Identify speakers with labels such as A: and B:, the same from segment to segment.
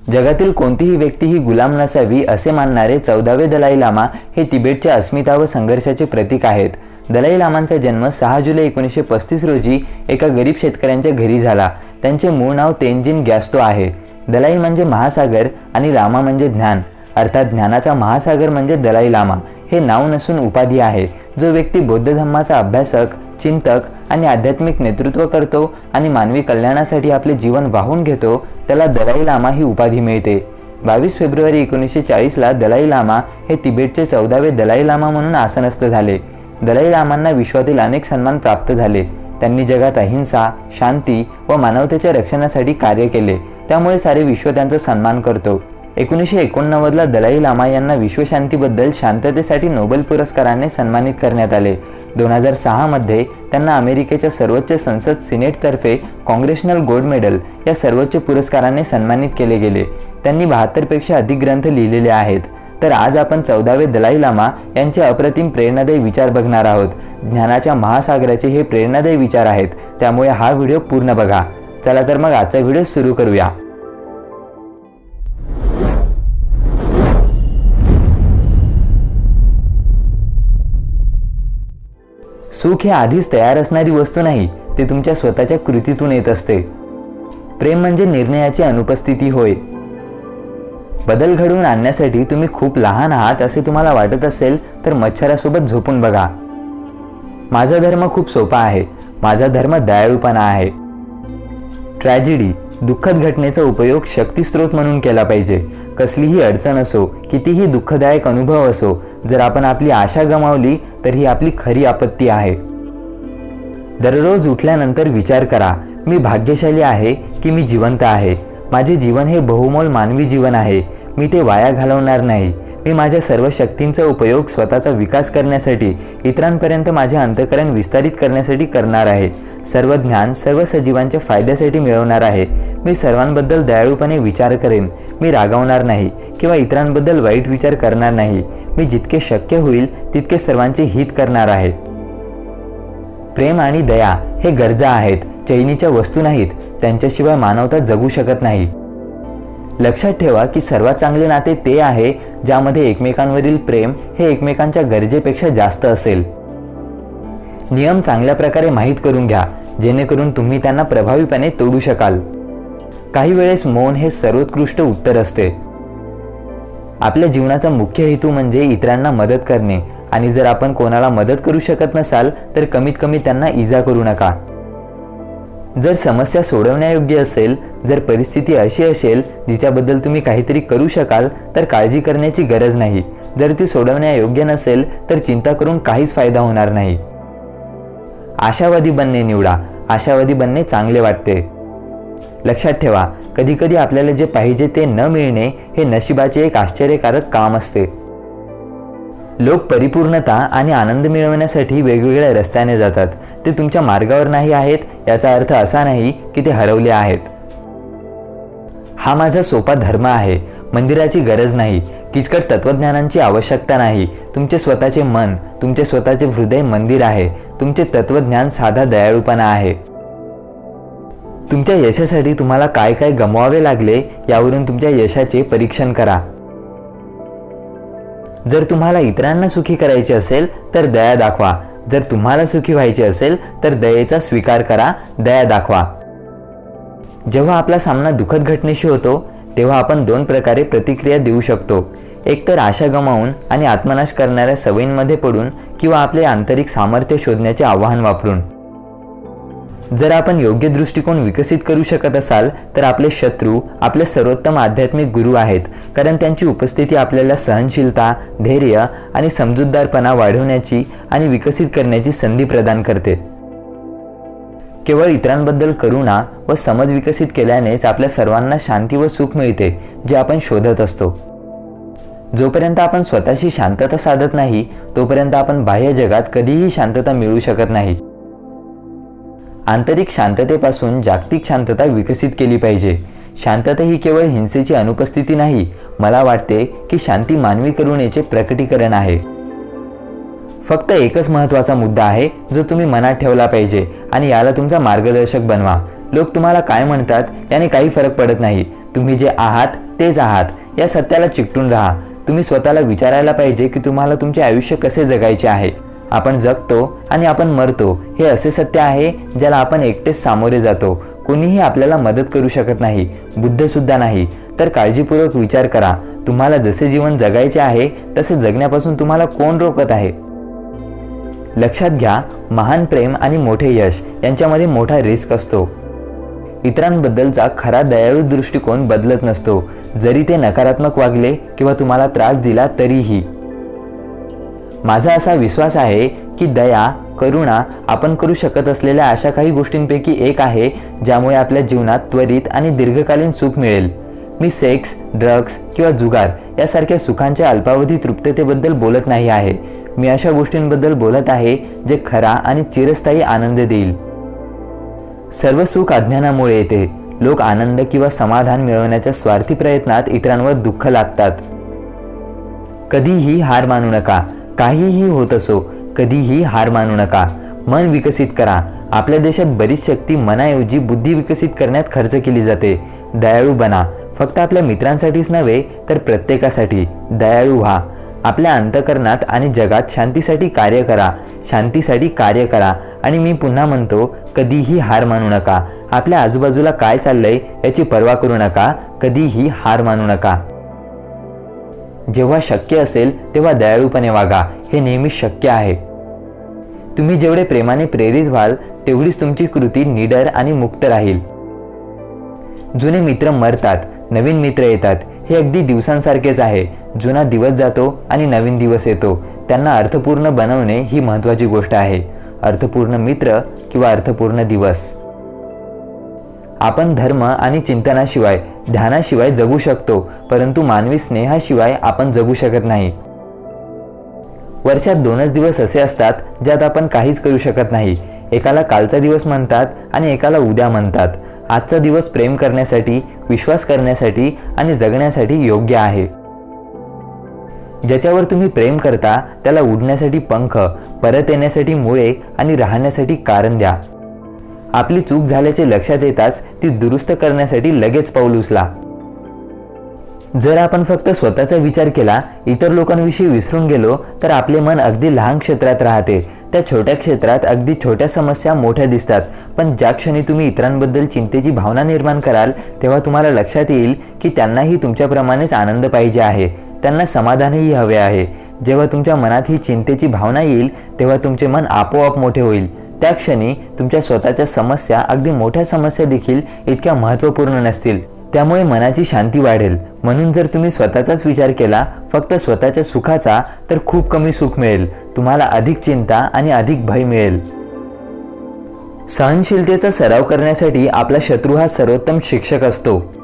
A: जगातील कोणतीही व्यक्ती ही गुलाम नसावी असे मानणारे 14वे दलाई लामा हे तिबेटच्या अस्मिता व संघर्षाचे प्रतीक आहेत। दलाई लामांचा जन्म 6 जुलै 1935 रोजी एका गरीब शेतकऱ्यांच्या घरी झाला। त्यांचे मूळ नाव तेंजिन ग्यास्तो आहे। दलाई म्हणजे महासागर आणि लामा म्हणजे ज्ञान, अर्थात ज्ञानाचा महासागर म्हणजे दलाई लामा हे नाव नसून उपाधी आहे। जो व्यक्ती बौद्ध धर्माचा अभ्यासक, चिंतक आणि आध्यात्मिक नेतृत्व करतो आणि मानवी कल्याणासाठी आपले जीवन वाहून घेतो त्याला दलाई लामा ही उपाधी मिळते। 22 फेब्रुवारी 1940 ला दलाई लामा हे तिबेटचे 14वे दलाई लामा म्हणून आसनस्थ झाले। दलाई लामांना विश्वातील अनेक सन्मान प्राप्त झाले। त्यांनी जगात अहिंसा, शांती व मानवतेच्या रक्षणासाठी कार्य केले, त्यामुळे सारे विश्व त्यांचा सन्मान करतो। 1989 ला दलाई लामा यांना विश्वशांतीबद्दल शांततेसाठी नोबेल पुरस्काराने सन्मानित करण्यात आले। 2006 मध्ये त्यांना अमेरिकेच्या सर्वोच्च संसद सिनेटतर्फे काँग्रेशनल गोल्ड मेडल या सर्वोच्च पुरस्काराने सन्मानित केले गेले। त्यांनी 72 पेक्षा अधिक ग्रंथ लिहिलेले आहेत। तर आज आपण 14वे दलाई लामा यांचे अप्रतिम प्रेरणादायी विचार बघणार आहोत। ज्ञानाच्या महासागराचे हे प्रेरणादायी विचार आहेत, त्यामुळे हा व्हिडिओ पूर्ण बघा। चला तर मग आजचा व्हिडिओ सुरू करूया। सुख हे आधीच तयार असणारी वस्तू नाही, ते तुमच्या स्वतःच्या कृतीतून येत असते। प्रेम म्हणजे निर्णयाची अनुपस्थिती होय। बदल घडवून आणण्यासाठी तुम्ही खूप लहान आहात असे तुम्हाला वाटत असेल तर मच्छरासोबत झोपून बघा। माझा धर्म खूप सोपा आहे, माझा धर्म दयाळूपणा आहे। ट्रॅजेडी, दुःखद घटनेचा उपयोग शक्तिस्रोत म्हणून केला पाहिजे। कसलीही अडचण असो, कितीही दुःखदायक अनुभव असो, जर आपण आपली आशा गमावली तर ही आपली खरी आपत्ती आहे। दररोज उठल्यानंतर विचार करा, मी भाग्यशाली आहे की मी जिवंत आहे। माझे जीवन हे बहुमोल मानवी जीवन आहे, मी ते वाया घालवणार नाही। मी माझ्या सर्व शक्तींचा उपयोग स्वतःचा विकास करण्यासाठी, इतरांपर्यंत माझे अंतःकरण विस्तारित करण्यासाठी करणार आहे। सर्व ज्ञान सर्व सजीवांच्या फायद्यासाठी मिळवणार आहे। मी सर्वांबद्दल दयाळूपणे विचार करेन, मी रागावणार नाही किंवा इतरांबद्दल वाईट विचार करणार नाही। मी जितके शक्य होईल तितके सर्वांचे हित करणार आहे। प्रेम आणि दया हे गरजा आहेत, चैनीच्या वस्तू नाहीत। त्यांच्याशिवाय मानवता जगू शकत नाही। लक्षात ठेवा की सर्वात चांगले नाते ते आहे ज्यामध्ये एकमेकांवरील प्रेम हे एकमेकांच्या गरजेपेक्षा जास्त असेल। नियम चांगल्या प्रकारे माहीत करून घ्या, जेणेकरून तुम्ही त्यांना प्रभावीपणे तोडू शकाल। काही वेळेस मौन हे सर्वोत्कृष्ट उत्तर असते। आपल्या जीवनाचा मुख्य हेतू म्हणजे इतरांना मदत करणे, आणि जर आपण कोणाला मदत करू शकत नसाल तर कमीत कमी त्यांना इजा करू नका। जर समस्या सोडवण्यायोग्य असेल, जर परिस्थिती अशी असेल जिच्याबद्दल तुम्ही काहीतरी करू शकाल तर काळजी करण्याची गरज नाही। जर ती सोडवण्यायोग्य नसेल तर चिंता करून काहीच फायदा होणार नाही। आशावादी बनणे निवडा, आशावादी बनणे चांगले वाटते। लक्षात ठेवा, कधीकधी आपल्याला जे पाहिजे ते न मिळणे हे नशिबाचे एक आश्चर्यकारक काम असते। लोक परिपूर्णता आणि आनंद मिळवण्यासाठी वेगवेगळ्या रस्त्याने जातात। ते तुमच्या मार्गावर नाही आहेत याचा अर्थ असा नाही की ते हरवले आहेत। हा माझा सोपा धर्म आहे, मंदिराची गरज नाही, किचकट तत्वज्ञानांची आवश्यकता नाही। तुमचे स्वतःचे मन, तुमचे स्वतःचे हृदय मंदिर आहे। तुमचे तत्वज्ञान साधा दयाळूपणा आहे। तुमच्या यशासाठी तुम्हाला काय काय गमवावे लागले यावरून तुमच्या यशाचे परीक्षण करा। जर तुम्हाला इतरांना सुखी करायचे असेल तर दया दाखवा, जर तुम्हाला सुखी व्हायचे असेल तर दयेचा स्वीकार करा, दया दाखवा। जेव्हा आपला सामना दुःखद घटनेशी होतो तेव्हा आपण 2 प्रकारे प्रतिक्रिया देऊ शकतो। एक तर आशा गमावून आणि आत्मनाश करणाऱ्या सवयींमध्ये पडून, किंवा आपले आंतरिक सामर्थ्य शोधण्याचे आव्हान वापरून। जर आपण योग्य दृष्टिकोन विकसित करू शकत असाल तर आपले शत्रू आपले सर्वोत्तम आध्यात्मिक गुरु आहेत, कारण त्यांची उपस्थिती आपल्याला सहनशीलता, धैर्य आणि समजूतदारपणा वाढवण्याची आणि विकसित करण्याची संधी प्रदान करते। केवळ इतरांबद्दल करुणा व समज विकसित केल्यानेच आपल्या सर्वांना शांती व सुख मिळते, जे आपण शोधत असतो। जोपर्यंत आपण स्वतःशी शांतता साधत नाही तोपर्यंत आपण बाह्य जगात कधीही शांतता मिळवू शकत नाही। आंतरिक शांततेपासून जागतिक शांतता विकसित केली पाहिजे। शांतता ही केवळ हिंसेची अनुपस्थिती नाही, मला वाटते की शांती मानवी करुणेचे प्रकटीकरण आहे। फक्त एकच महत्त्वाचा मुद्दा आहे जो तुम्ही मनात ठेवला पाहिजे आणि याला तुमचा मार्गदर्शक बनवा। लोक तुम्हाला काय म्हणतात याने काही फरक पडत नाही। तुम्ही जे आहात तेच आहात या सत्याला चिकटून राहा. तुम्ही स्वतःला विचारायला पाहिजे की तुम्हाला तुमचे आयुष्य कसे जगायचे आहे. आपण जगतो आणि आपण मरतो हे असे सत्य आहे ज्याला आपण एकटेच सामोरे जातो. कोणीही आपल्याला मदत करू शकत नाही, बुद्ध सुद्धा नाही. तर काळजीपूर्वक विचार करा, तुम्हाला जसे जीवन जगायचे आहे तसे जगण्यापासून तुम्हाला कोण रोखत आहे. लक्षात घ्या, महान प्रेम आणि मोठे यश यांच्यामध्ये मोठा रिस्क असतो. इतरांबद्दलचा खरा दयाळू दृष्टिकोन बदलत नसतो, जरी ते नकारात्मक वागले किंवा तुम्हाला त्रास दिला तरीही. माझा असा विश्वास आहे की दया, करुणा आपण करू शकत असलेल्या अशा काही गोष्टींपैकी एक आहे ज्यामुळे आपल्या जीवनात त्वरित आणि दीर्घकालीन सुख मिळेल. मी सेक्स, ड्रग्ज किंवा जुगार यासारख्या सुखांच्या अल्पावधी तृप्ततेबद्दल बोलत नाही आहे. मी अशा गोष्टींबद्दल बोलत आहे जे खरा आणि चिरस्थायी आनंद देईल. सर्व सुख अज्ञानामुळे येते. लोक आनंद किंवा समाधान मिळवण्याच्या स्वार्थी प्रयत्नात इतरांवर दुःख लागतात. कधीही हार मानू नका. काहीही होत असो, कधीही हार मानू नका. मन विकसित करा. आपल्या देशात बरीच शक्ती मनाऐवजी बुद्धी विकसित करण्यात खर्च केली जाते. दयाळू बना. फक्त आपल्या मित्रांसाठीच नव्हे तर प्रत्येकासाठी दयाळू व्हा. आपल्या अंतःकरणात आणि जगात शांतीसाठी कार्य करा. शांतीसाठी कार्य करा. आणि मी पुन्हा म्हणतो, कधीही हार मानू नका. आपल्या आजूबाजूला काय चाललंय याची पर्वा करू नका. कधीही हार मानू नका. जेव्हा शक्य असेल तेव्हा दयाळूपणे वागा. हे नेहमी शक्य आहे. तुम्ही जेवढे प्रेमाने प्रेरित व्हाल तेवढीच तुमची कृती निडर आणि मुक्त राहील. जुने मित्र मरतात, नवीन मित्र येतात. हे अगदी दिवसांसारखेच आहे. जुना दिवस जातो आणि नवीन दिवस येतो. त्यांना अर्थपूर्ण बनवणे ही महत्त्वाची गोष्ट आहे. अर्थपूर्ण मित्र किंवा अर्थपूर्ण दिवस. आपण धर्म आणि चिंतनाशिवाय, ध्यानाशिवाय जगू शकतो, परंतु मानवी स्नेहाशिवाय आपण जगू शकत नाही. वर्षात 2च दिवस असे असतात ज्यात आपण काहीच करू शकत नाही. एकाला कालचा दिवस म्हणतात आणि एकाला उद्या म्हणतात. आजचा दिवस प्रेम करण्यासाठी, विश्वास करण्यासाठी आणि जगण्यासाठी योग्य आहे. ज्याच्यावर तुम्ही प्रेम करता त्याला उडण्यासाठी पंख, परत येण्यासाठी मुळे आणि राहण्यासाठी कारण द्या. आपली चूक झाल्याचे लक्षात येताच ती दुरुस्त करण्यासाठी लगेच पाऊल उचला. जर आपण फक्त स्वतःचा विचार केला, इतर लोकांविषयी विसरून गेलो तर आपले मन अगदी लहान क्षेत्रात राहते. त्या छोट्या क्षेत्रात अगदी छोट्या समस्या मोठ्या दिसतात. पण ज्या क्षणी तुम्ही इतरांबद्दल चिंतेची भावना निर्माण कराल तेव्हा तुम्हाला लक्षात येईल की त्यांनाही तुमच्याप्रमाणेच आनंद पाहिजे आहे. त्यांना समाधानही हवे आहे. जेव्हा तुमच्या मनात ही चिंतेची भावना येईल तेव्हा तुमचे मन आपोआप मोठे होईल. त्या क्षणी तुमच्या स्वतःच्या समस्या, अगदी मोठ्या समस्या देखील इतक्या महत्त्वपूर्ण नसतील. त्यामुळे मनाची शांती वाढेल. म्हणून जर तुम्ही स्वतःचाच विचार केला, फक्त स्वतःच्या सुखाचा, तर खूप कमी सुख मिळेल. तुम्हाला अधिक चिंता आणि अधिक भय मिळेल. सहनशीलतेचा सराव करण्यासाठी आपला शत्रू हा सर्वोत्तम शिक्षक असतो.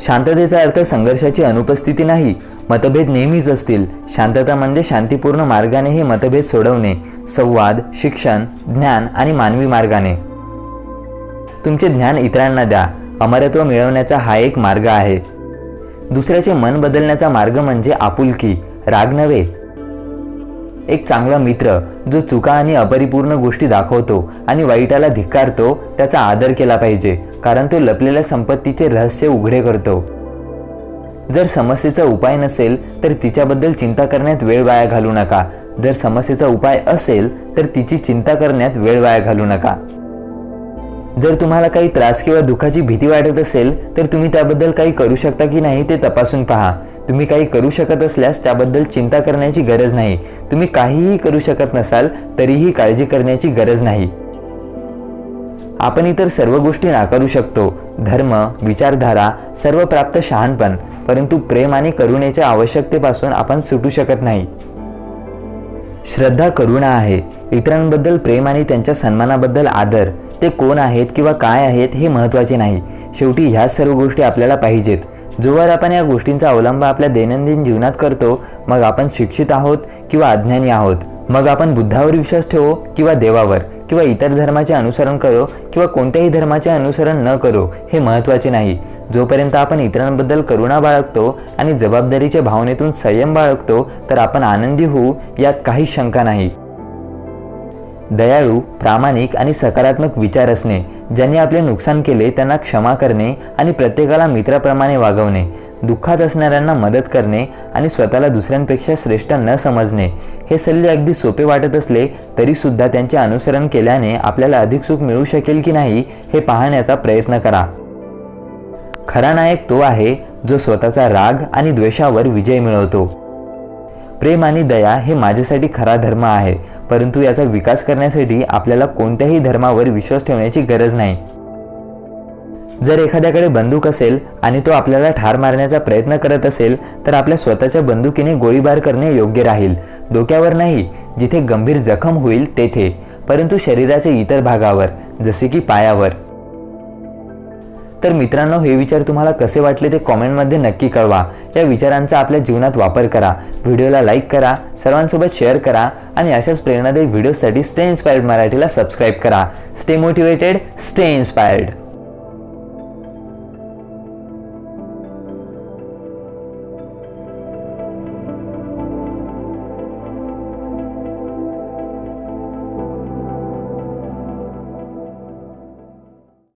A: शांततेचा अर्थ संघर्षाची अनुपस्थिती नाही. मतभेद नेहमीच असतील. शांतता म्हणजे शांतीपूर्ण मार्गाने हे मतभेद सोडवणे. संवाद, शिक्षण, ज्ञान आणि मानवी मार्गाने. तुमचे ज्ञान इतरांना द्या. अमरत्व मिळवण्याचा हा एक मार्ग आहे. दुसऱ्याचे मन बदलण्याचा मार्ग म्हणजे आपुलकी, राग नव्हे. एक चांगला मित्र जो चुका आणि अपरिपूर्ण गोष्टी दाखवतो आणि वाईटाला धिक्कारतो त्याचा आदर केला पाहिजे, कारण तो लपलेल्या संपत्तीचे रहस्य उघडे करतो. जर समस्येचा उपाय नसेल तर तिच्याबद्दल चिंता करण्यात वेळ वाया घालू नका. जर समस्येचा उपाय असेल तर तिची चिंता करण्यात वेळ वाया घालू नका. जर तुम्हाला काही त्रास किंवा दुःखाची भीती वाटत असेल तर तुम्ही त्याबद्दल काही करू शकता की नाही ते तपासून पहा. तुम्ही काही करू शकत असल्यास त्याबद्दल चिंता करण्याची गरज नाही. तुम्ही काहीही करू शकत नसाल तरीही काळजी करण्याची गरज नाही. आपण इतर सर्व गोष्टी नाकारू शकतो, धर्म, विचारधारा, सर्व प्राप्त शहाणपण, परंतु प्रेम आणि करुणेच्या आवश्यकतेपासून आपण सुटू शकत नाही. श्रद्धा करुणा आहे. इतरांबद्दल प्रेम आणि त्यांच्या सन्मानाबद्दल आदर. ते कोण आहेत किंवा काय आहेत हे महत्त्वाचे नाही. शेवटी ह्या सर्व गोष्टी आपल्याला पाहिजेत. जोवर आपण या गोष्टींचा अवलंब आपल्या दैनंदिन जीवनात करतो, मग आपण शिक्षित आहोत किंवा अज्ञानी आहोत, मग आपण बुद्धावर विश्वास ठेवो किंवा देवावर, किंवा इतर धर्माचे अनुसरण करो किंवा कोणत्याही धर्माचे अनुसरण न करो, हे महत्त्वाचे नाही. जोपर्यंत आपण इतरांबद्दल करुणा बाळगतो आणि जबाबदारीच्या भावनेतून संयम बाळगतो तर आपण आनंदी होऊ, यात काही शंका नाही. दयाळू, प्रामाणिक आणि सकारात्मक विचार असणे ज्यांनी आपले नुकसान केले त्यांना क्षमा करणे आणि प्रत्येकाला मित्राप्रमाणे वागवणे, दुःखात असणाऱ्यांना मदत करणे आणि स्वतःला दुसऱ्यांपेक्षा श्रेष्ठ न समजणे, हे सल्ले अगदी सोपे वाटत असले तरी सुद्धा त्यांचे अनुसरण केल्याने आपल्याला अधिक सुख मिळू शकेल की नाही हे पाहण्याचा प्रयत्न करा. खरा नायक तो आहे जो स्वतःचा राग आणि द्वेषावर विजय मिळवतो. प्रेम आणि दया हे माझ्यासाठी खरा धर्म आहे, परंतु याचा विकास करण्यासाठी आपल्याला कोणत्याही धर्मावर विश्वास ठेवण्याची गरज नाही. जर एखाद्याकडे बंदूक असेल आणि तो आपल्याला ठार मारण्याचा प्रयत्न करत असेल तर आपल्या स्वतःच्या बंदुकीने गोळीबार करणे योग्य राहील. डोक्यावर नाही, जिथे गंभीर जखम होईल तेथे, परंतु शरीराच्या इतर भागावर, जसे की पायावर. तर मित्रांनो, हे विचार तुम्हाला कसे वाटले ते कॉमेंटमध्ये नक्की कळवा. या विचारांचा आपल्या जीवनात वापर करा. व्हिडिओला लाईक करा, सर्वांसोबत शेअर करा आणि अशाच प्रेरणादायी व्हिडिओसाठी स्टे इन्स्पायर्ड मराठीला सबस्क्राईब करा. Stay motivated, stay inspired.